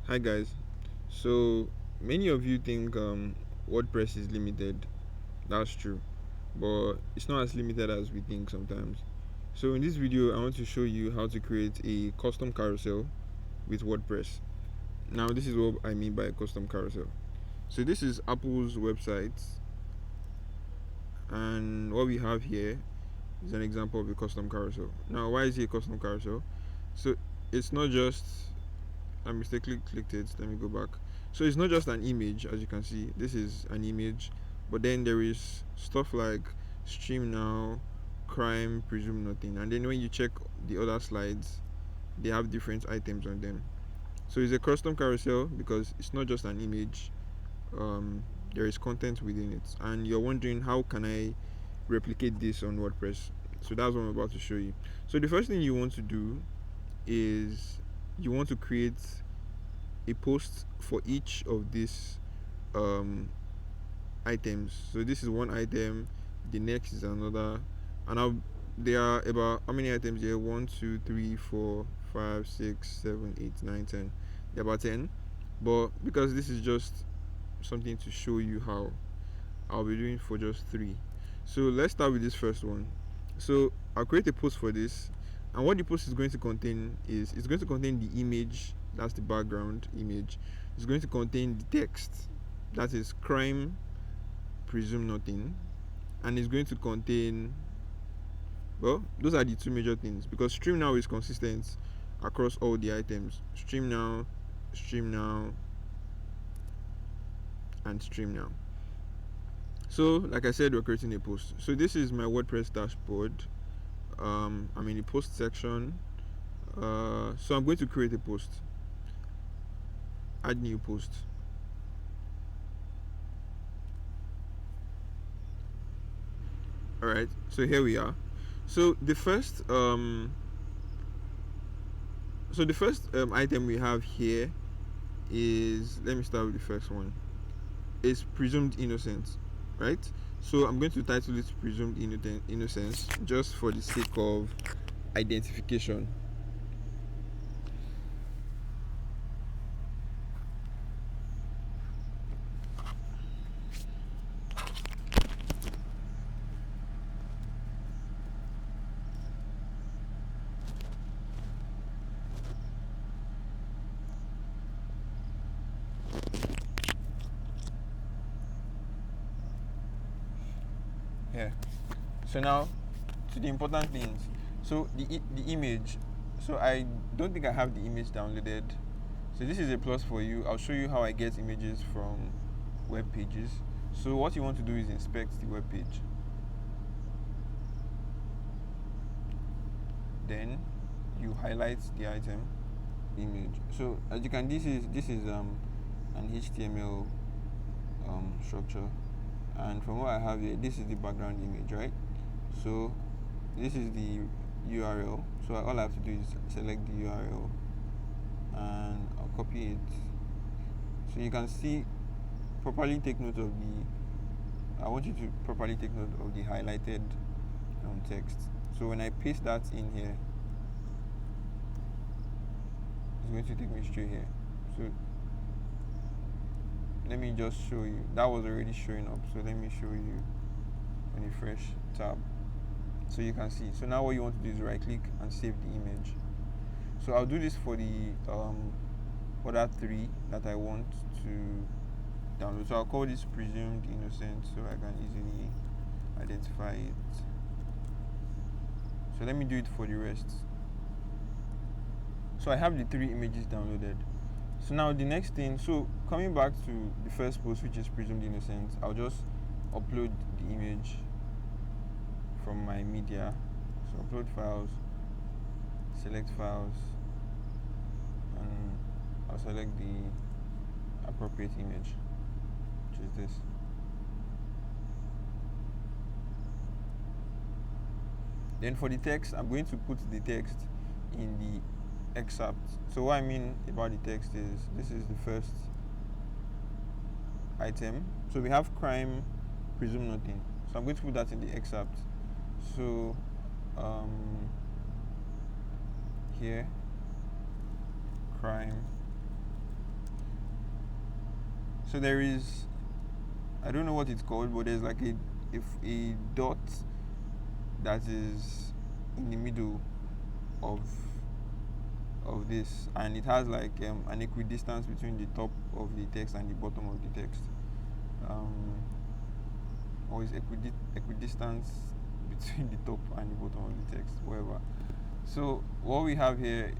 Hi guys. So many of you think WordPress is limited. That's true, but it's not as limited as we think sometimes. So in this video, I want to show you how to create a custom carousel with WordPress. Now, this is what I mean by a custom carousel. So this is Apple's website, and what we have here is an example of a custom carousel. Now, why is it a custom carousel? So it's not just I mistakenly clicked it. Let me go back. So it's not just an image, as you can see. This is an image, but then there is stuff like stream now, crime, presume nothing, and then when you check the other slides, they have different items on them. So it's a custom carousel because it's not just an image. Um, there is content within it, and you're wondering how can I replicate this on WordPress. So that's what I'm about to show you. So the first thing you want to do is you want to create a post for each of these um, items. So this is one item, the next is another, and now there are about how many items here? 1, 2, 3, 4, 5, 6, 7, 8, 9, 10. There are about 10, but because this is just something to show you how, I'll be doing for just 3. So let's start with this first one. So I'll create a post for this, and what the post is going to contain is it's going to contain the image, that's the background image. It's going to contain the text, that is crime, presume nothing, and it's going to contain, well, those are the two major things, because stream now is consistent across all the items. Stream now, and stream now. So like I said, we're creating a post. So this is my WordPress dashboard. I'm in the post section. So I'm going to create a post. Add new post. All right. So here we are. So the first item we have here is, let me start with the first one. Is presumed innocence, right? So I'm going to title it presumed innocence just for the sake of identification. Here. So now to the important things. So the image. So I don't think I have the image downloaded. So this is a plus for you. I'll show you how I get images from web pages. So what you want to do is inspect the web page. Then you highlight the item image. So as you can, this is an HTML structure, and from what I have here, this is the background image, right? So this is the URL. So all I have to do is select the URL and I'll copy it. So you can see, properly take note of the, I want you to properly take note of the highlighted text. So when I paste that in here, it's going to take me straight here. So let me just show you. That was already showing up, so let me show you on a fresh tab so you can see. So now what you want to do is right click and save the image. So I'll do this for the other 3 that I want to download. So I'll call this presumed innocent so I can easily identify it. So let me do it for the rest. So I have the 3 images downloaded. So now the next thing, so coming back to the first post, which is presumed innocent, I'll just upload the image from my media. So upload files, select files, and I'll select the appropriate image, which is this. Then for the text, I'm going to put the text in the excerpt. So what I mean about the text is, this is the first item. So we have crime, presume nothing. So I'm going to put that in the excerpt. So here, crime, So there is, I don't know what it's called, but there's like a dot that is in the middle of this, and it has like an equidistance between the top of the text and the bottom of the text, or is equidistance between the top and the bottom of the text, whatever. So what we have here,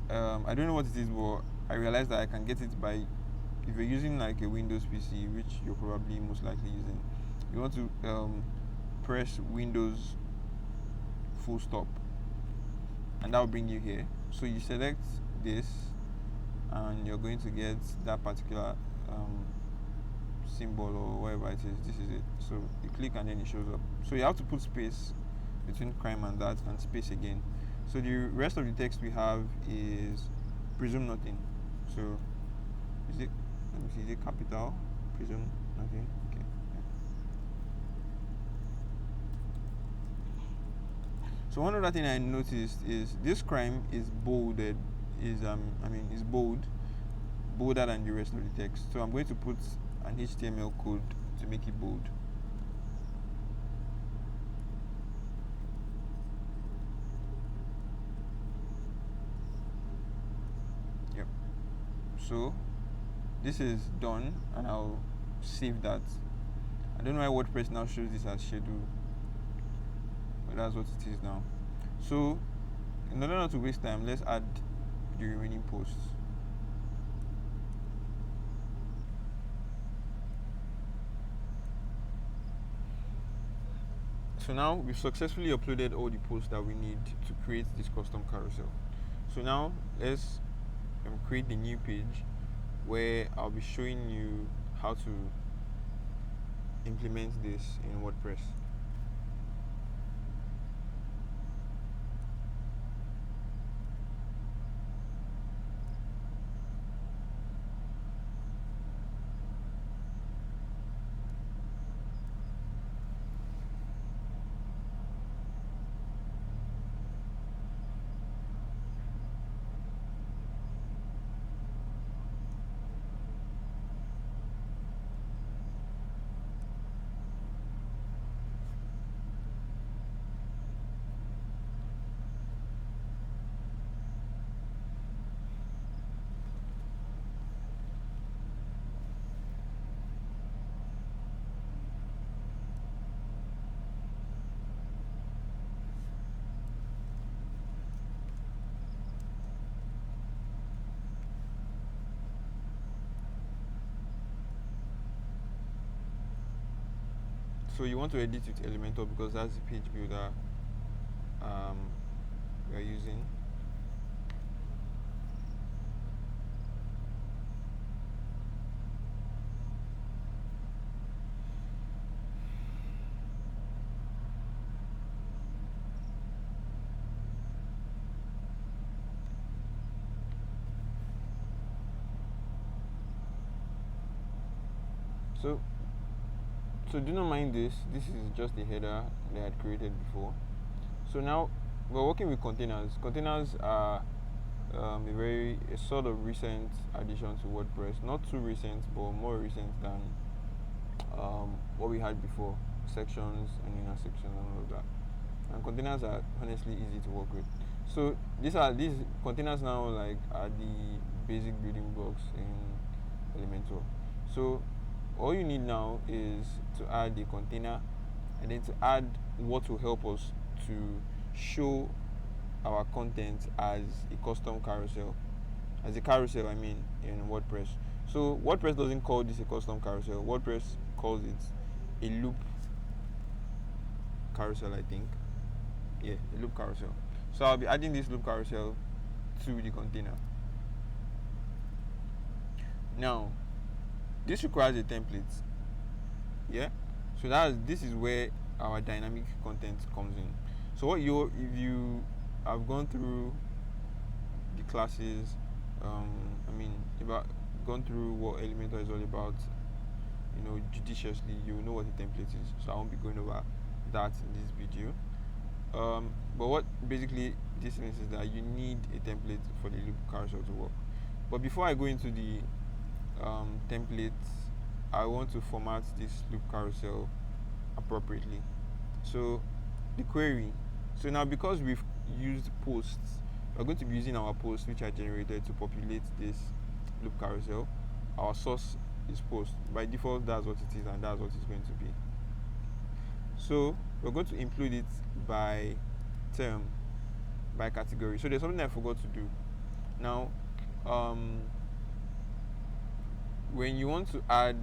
I don't know what it is, but I realized that I can get it by, if you're using like a Windows PC, which you're probably most likely using, you want to press Windows full stop, and that will bring you here. So you select this, and you're going to get that particular symbol or whatever it is. This is it. So you click and then it shows up. So you have to put space between crime and that, and space again. So the rest of the text we have is presume nothing. So is it, let me see, is it capital? Presume nothing. Okay. Yeah. So one other thing I noticed is this crime is bolded, is is bolder than the rest of the text. So I'm going to put an HTML code to make it bold. Yep. So this is done, and I'll save that. I don't know why WordPress now shows this as schedule, but that's what it is now. So in order not to waste time, let's add the remaining posts. So now we've successfully uploaded all the posts that we need to create this custom carousel. So now let's create the new page where I'll be showing you how to implement this in WordPress. So you want to edit with Elementor because that's the page builder we are using. So do not mind this. This is just the header that I had created before. So now we're working with containers. Containers are a sort of recent addition to WordPress. Not too recent, but more recent than what we had before. Sections and inner sections and all of that. And containers are honestly easy to work with. So these containers now are the basic building blocks in Elementor. So all you need now is to add the container, and then to add what will help us to show our content as a custom carousel, in WordPress. So WordPress doesn't call this a custom carousel. WordPress calls it a loop carousel, I think. Yeah, a loop carousel. So I'll be adding this loop carousel to the container. Now this requires a template. Yeah, so this is where our dynamic content comes in. So if you have gone through the classes, gone through what Elementor is all about, judiciously, you know what the template is. So I won't be going over that in this video. But what basically this means is that you need a template for the loop carousel to work. But before I go into the templates I want to format this loop carousel appropriately. So the query. So now because we've used posts, we're going to be using our posts which are generated to populate this loop carousel. Our source is post. By default, that's what it is, and that's what it's going to be. So we're going to include it by term, by category. So there's something I forgot to do. Now, when you want to add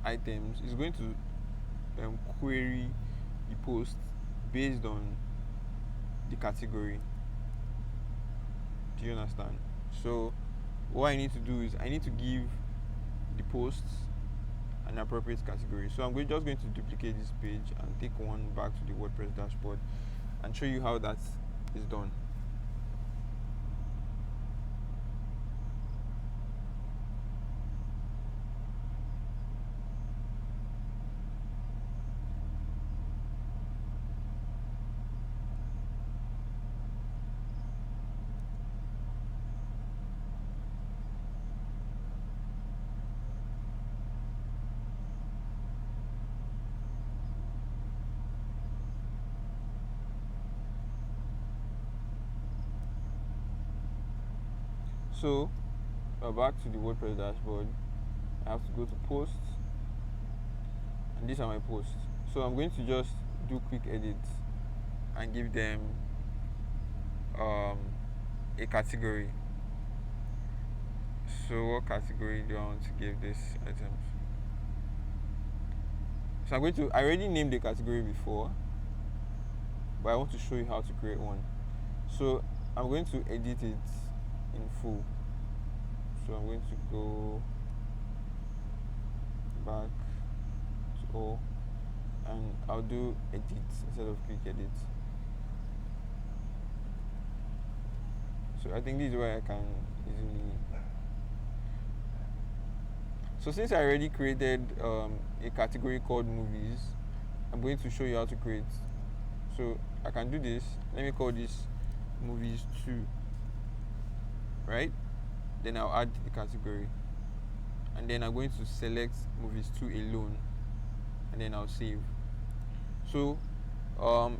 items, it's going to query the post based on the category. Do you understand? So what I need to do is I need to give the posts an appropriate category. So I'm just going to duplicate this page and take one back to the WordPress dashboard and show you how that is done. So back to the WordPress dashboard, I have to go to posts, and these are my posts. So I'm going to just do quick edits and give them a category. So what category do I want to give this items? So I already named the category before, but I want to show you how to create one. So I'm going to edit it in full. So I'm going to go back to all, and I'll do edit instead of quick edit. So I think this is where I can easily. So since I already created a category called movies, I'm going to show you how to create. So I can do this. Let me call this movies 2, right? Then I'll add the category, and then I'm going to select movies 2 alone, and then I'll save. So the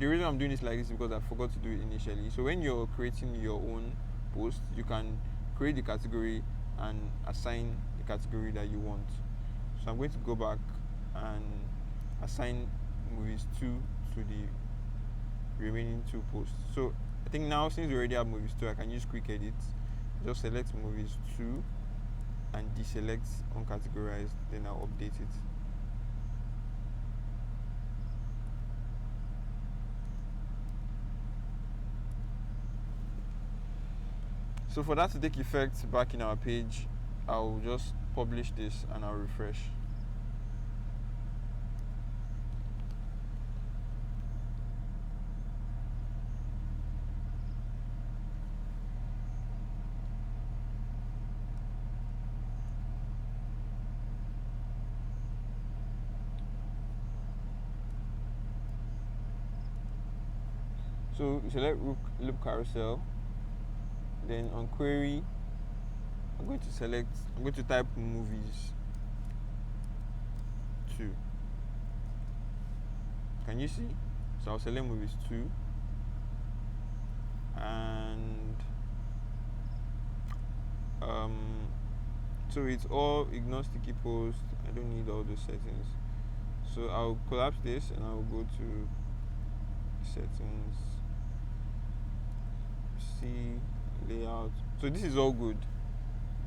reason I'm doing this like this is because I forgot to do it initially. So when you're creating your own post, you can create the category and assign the category that you want. So I'm going to go back and assign movies 2 to the remaining 2 posts. So I think now, since we already have movies 2, I can use quick edit. Just select movies 2 and deselect uncategorized, then I'll update it. So for that to take effect back in our page, I'll just publish this and I'll refresh. So you select loop carousel, then on query, I'm going to type movies 2. Can you see? So I'll select movies 2, and so it's all ignore sticky post. I don't need all those settings. So I'll collapse this and I'll go to settings, see layout. So this is all good.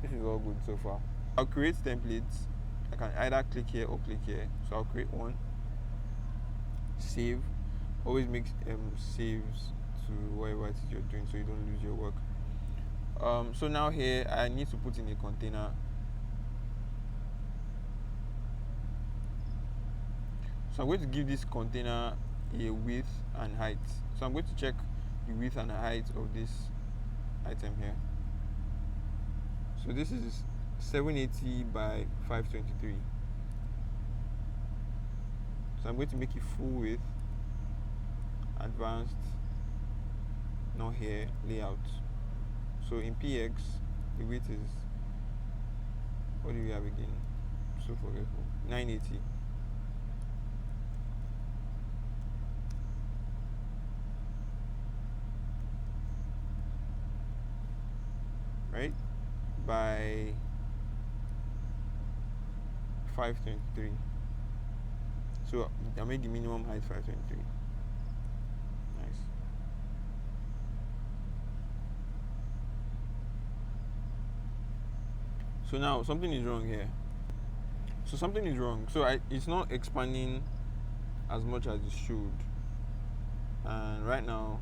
This is all good so far. I'll create templates. I can either click here or click here. So I'll create one, save. Always make saves to whatever it is you're doing so you don't lose your work. So now here I need to put in a container. So I'm going to give this container a width and height. So I'm going to check the width and the height of this item here. So this is 780 by 523. So I'm going to make it full width, advanced, not here, layout. So in PX, the width is, what do we have again? so forgetful. 980. Right? By 523. So I made the minimum height 523. Nice. So now something is wrong here. So something is wrong. So it's not expanding as much as it should. And right now,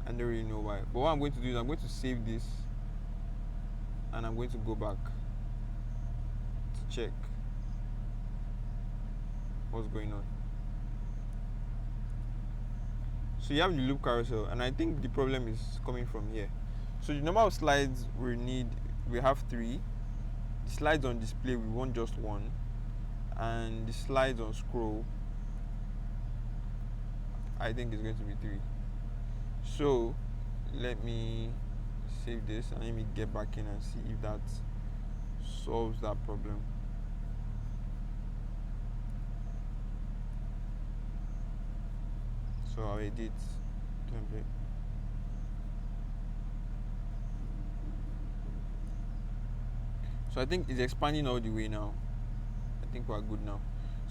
I don't really know why. But what I'm going to do is I'm going to save this, and I'm going to go back to check what's going on. So you have the loop carousel, and I think the problem is coming from here. So the number of slides we need, we have 3. The slides on display, we want just 1, and the slides on scroll, I think is going to be 3. So let me save this and let me get back in and see if that solves that problem. So I'll edit template. So I think it's expanding all the way now. I think we're good now.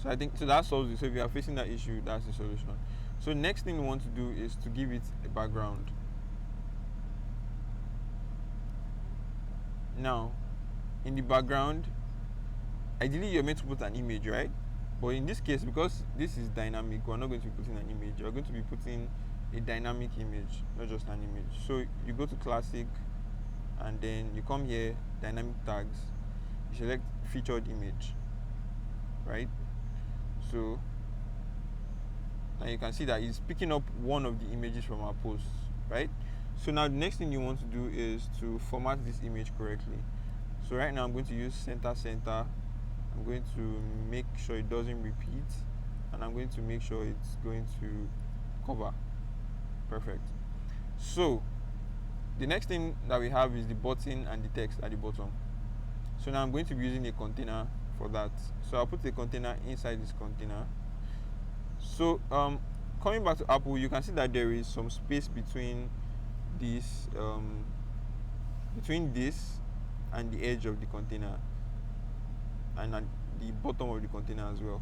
So I think that solves it. So if you are facing that issue, that's the solution. So next thing we want to do is to give it a background. Now, in the background, ideally you're meant to put an image, right? But in this case, because this is dynamic, we're not going to be putting an image. We're going to be putting a dynamic image, not just an image. So you go to classic, and then you come here, dynamic tags, you select featured image, right? So now you can see that it's picking up one of the images from our posts, right? So now the next thing you want to do is to format this image correctly. So right now I'm going to use center. I'm going to make sure it doesn't repeat, and I'm going to make sure it's going to cover. Perfect. So the next thing that we have is the button and the text at the bottom. So now I'm going to be using a container for that. So I'll put a container inside this container. So coming back to Apple, you can see that there is some space between this and the edge of the container, and at the bottom of the container as well.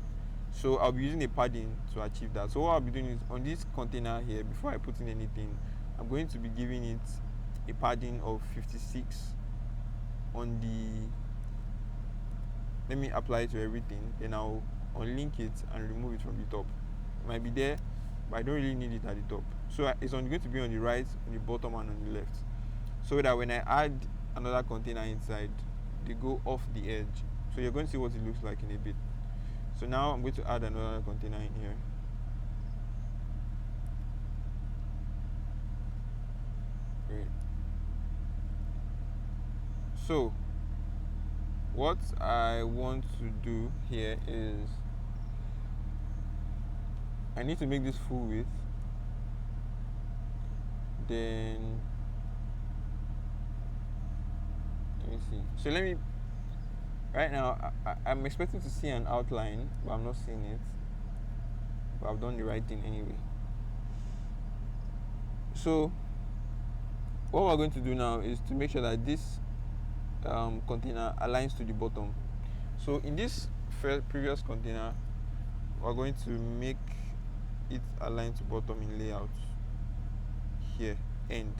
So I'll be using a padding to achieve that. So what I'll be doing is on this container here, before I put in anything, I'm going to be giving it a padding of 56 on the, let me apply it to everything, then I'll unlink it and remove it from the top. It might be there, but I don't really need it at the top. So it's only going to be on the right, on the bottom, and on the left, so that when I add another container inside, they go off the edge. So you're going to see what it looks like in a bit. So now I'm going to add another container in here. Great. So what I want to do here is I need to make this full width. Then let me see. So let me, right now I'm expecting to see an outline, but I'm not seeing it. But I've done the right thing anyway. So what we're going to do now is to make sure that this container aligns to the bottom. So in this previous container, we're going to make it align to bottom in layout here, end,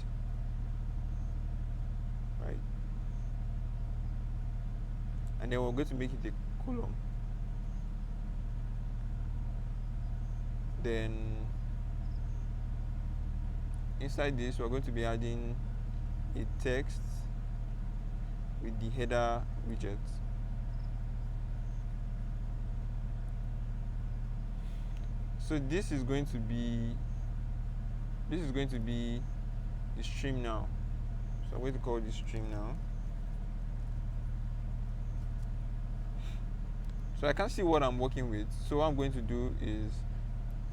right? And then we're going to make it a column. Then inside this, we're going to be adding a text with the header widget. So this is going to be the stream now. So I'm going to call this stream now. So I can see what I'm working with. So what I'm going to do is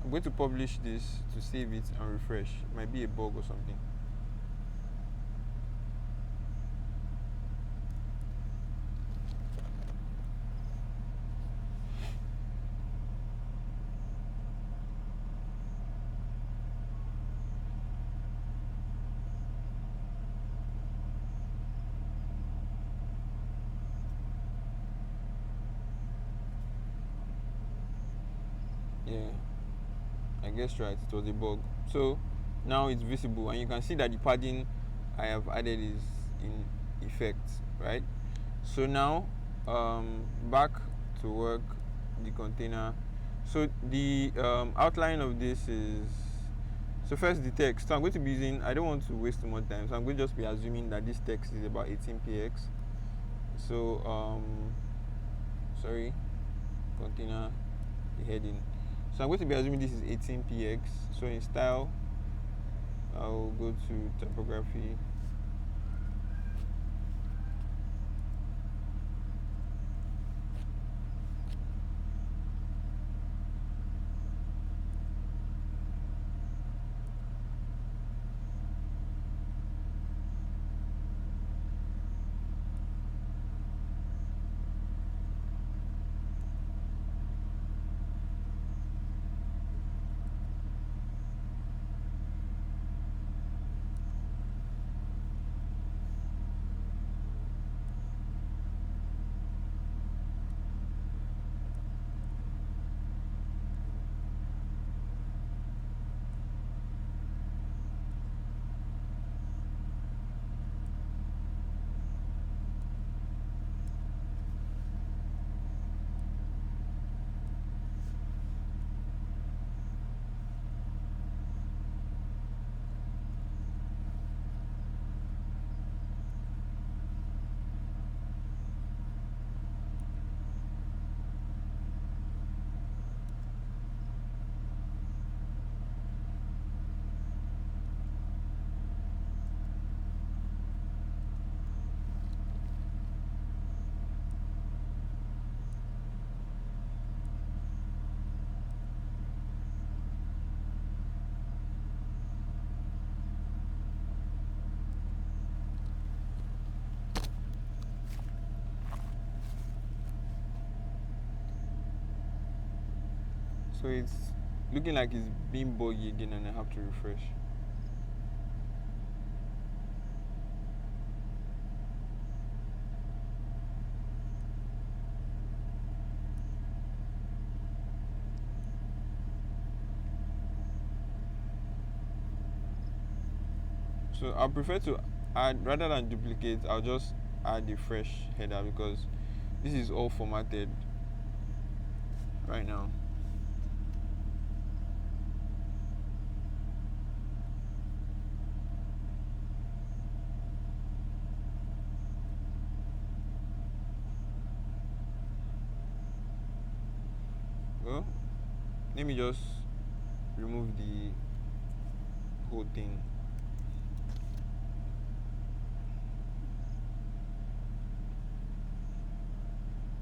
I'm going to publish this to save it and refresh. It might be a bug or something. Yeah, I guess right. It was a bug. So now it's visible, and you can see that the padding I have added is in effect, right? So now, back to work, the container. So the outline of this is, so first the text. So I'm going to be using, I don't want to waste too much time, so I'm going to just be assuming that this text is about 18px. So sorry, container, the heading. So I'm going to be assuming this is 18px. So in style, I'll go to typography. So it's looking like it's being buggy again, and I have to refresh. So I prefer to add, rather than duplicate, I'll just add a fresh header because this is all formatted right now. Well, let me just remove the whole thing.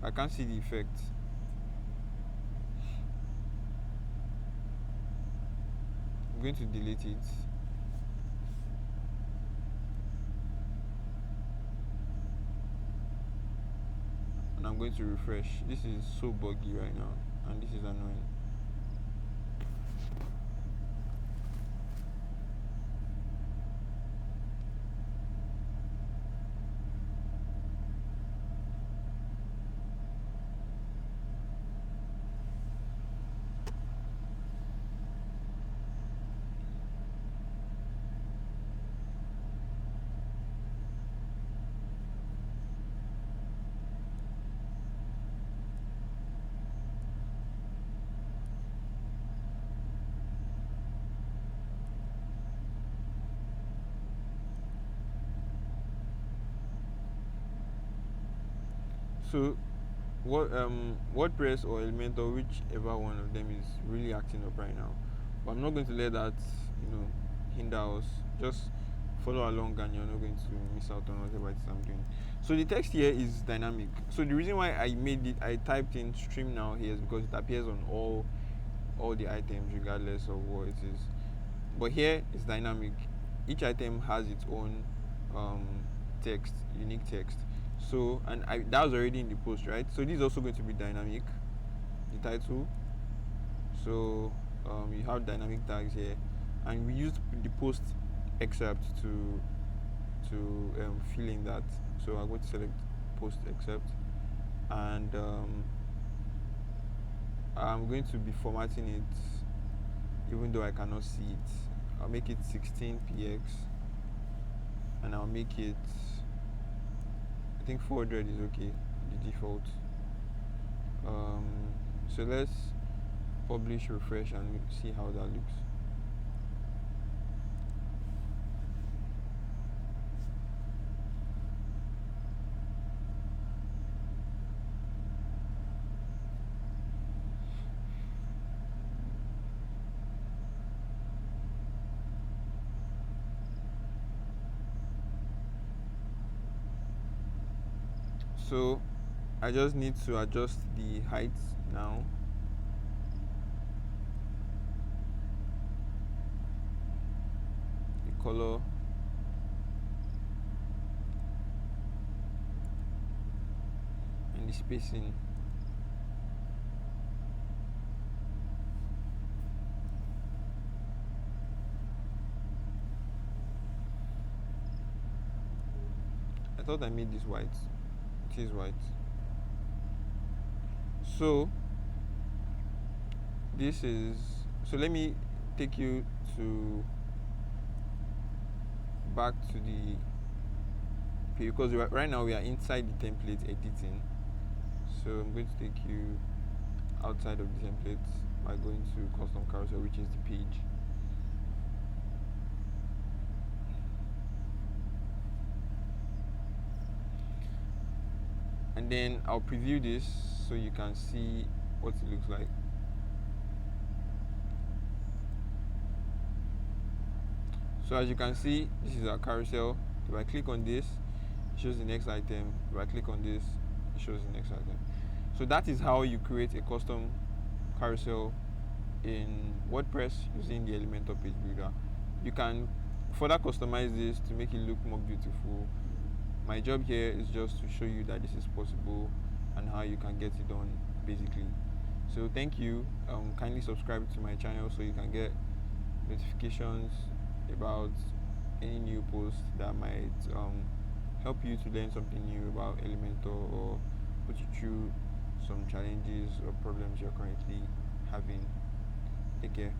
I can't see the effect. I'm going to delete it. And I'm going to refresh. This is so buggy right now, and this is annoying. So what WordPress or Elementor, whichever one of them is really acting up right now. But I'm not going to let that, hinder us. Just follow along, and you're not going to miss out on whatever it is I'm doing. So the text here is dynamic. So the reason why I typed in stream now here is because it appears on all the items regardless of what it is. But here it's dynamic. Each item has its own um, text, unique text. So, and that was already in the post, right? So this is also going to be dynamic, the title. So you have dynamic tags here, and we used the post excerpt to fill in that. So I'm going to select post excerpt, and I'm going to be formatting it even though I cannot see it. I'll make it 16px and I'll make it, I think 400 is okay, the default. um, so let's publish, refresh, and see how that looks. So I just need to adjust the height now. The color. And the spacing. I thought I made this white. It is white. So this is, so let me take you to back to the, because right now we are inside the template editing. So I'm going to take you outside of the template by going to custom carousel, which is the page. And then I'll preview this so you can see what it looks like. So as you can see, this is our carousel. If I click on this, it shows the next item. If I click on this, it shows the next item. So that is how you create a custom carousel in WordPress using the Elementor page builder. You can further customize this to make it look more beautiful. My job here is just to show you that this is possible and how you can get it done, basically. So thank you. Kindly subscribe to my channel so you can get notifications about any new posts that might help you to learn something new about Elementor or put you through some challenges or problems you're currently having. Take care.